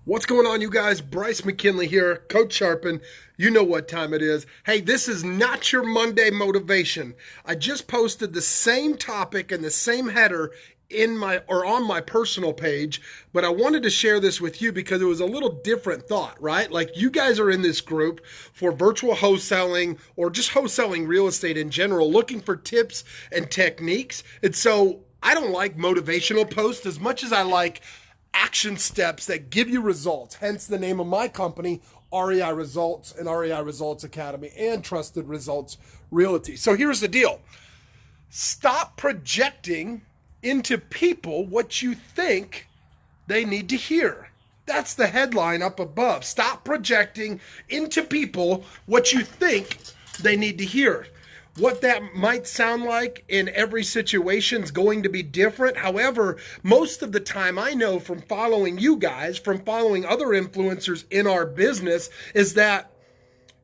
What's going on, you guys? Bryce McKinley here, Coach Sharpen. You know what time it is. Hey, this is not your Monday motivation. I just posted the same topic and the same header on my personal page, but I wanted to share this with you because it was a little different thought, right? Like, you guys are in this group for virtual wholesaling or just wholesaling real estate in general, looking for tips and techniques. And so I don't like motivational posts as much as I like action steps that give you results, hence the name of my company, REI Results and REI Results Academy and Trusted Results Realty. So here's the deal. Stop projecting into people what you think they need to hear. That's the headline up above. Stop projecting into people what you think they need to hear. What that might sound like in every situation is going to be different. However, most of the time I know from following you guys, from following other influencers in our business, is that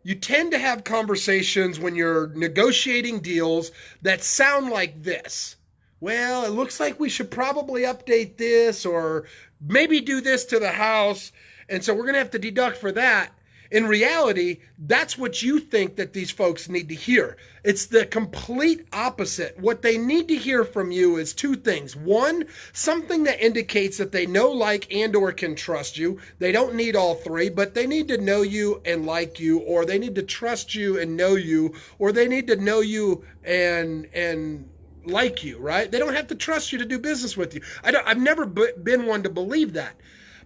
you tend to have conversations when you're negotiating deals that sound like this. Well, it looks like we should probably update this or maybe do this to the house. And so we're going to have to deduct for that. In reality, that's what you think that these folks need to hear. It's the complete opposite. What they need to hear from you is two things. One, something that indicates that they know, like, and or can trust you. They don't need all three, but they need to know you and like you, or they need to trust you and know you, or they need to know you and like you, right? They don't have to trust you to do business with you. I've never been one to believe that.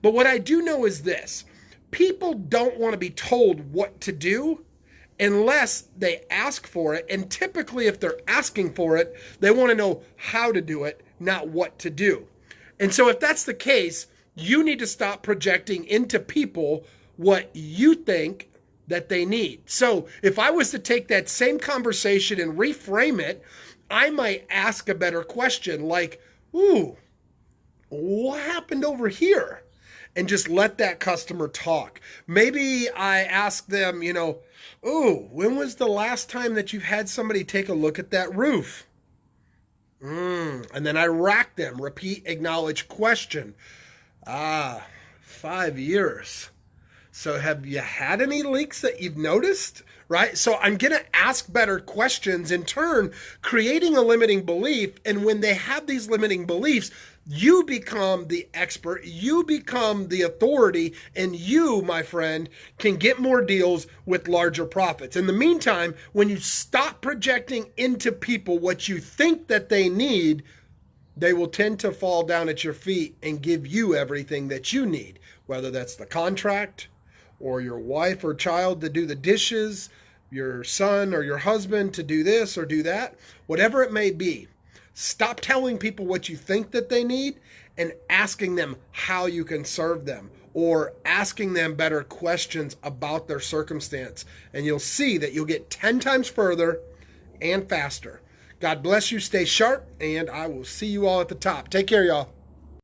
But what I do know is this. People don't want to be told what to do unless they ask for it. And typically, if they're asking for it, they want to know how to do it, not what to do. And so if that's the case, you need to stop projecting into people what you think that they need. So if I was to take that same conversation and reframe it, I might ask a better question like, ooh, what happened over here? And just let that customer talk. Maybe I ask them, ooh, when was the last time that you've had somebody take a look at that roof? And then I rack them, repeat, acknowledge, question. 5 years. So have you had any leaks that you've noticed? Right? So I'm going to ask better questions, in turn, creating a limiting belief. And when they have these limiting beliefs, you become the expert, you become the authority, and you, my friend, can get more deals with larger profits. In the meantime, when you stop projecting into people what you think that they need, they will tend to fall down at your feet and give you everything that you need, whether that's the contract or your wife or child to do the dishes, your son or your husband to do this or do that, whatever it may be. Stop telling people what you think that they need and asking them how you can serve them, or asking them better questions about their circumstance. And you'll see that you'll get 10 times further and faster. God bless you. Stay sharp, and I will see you all at the top. Take care, y'all.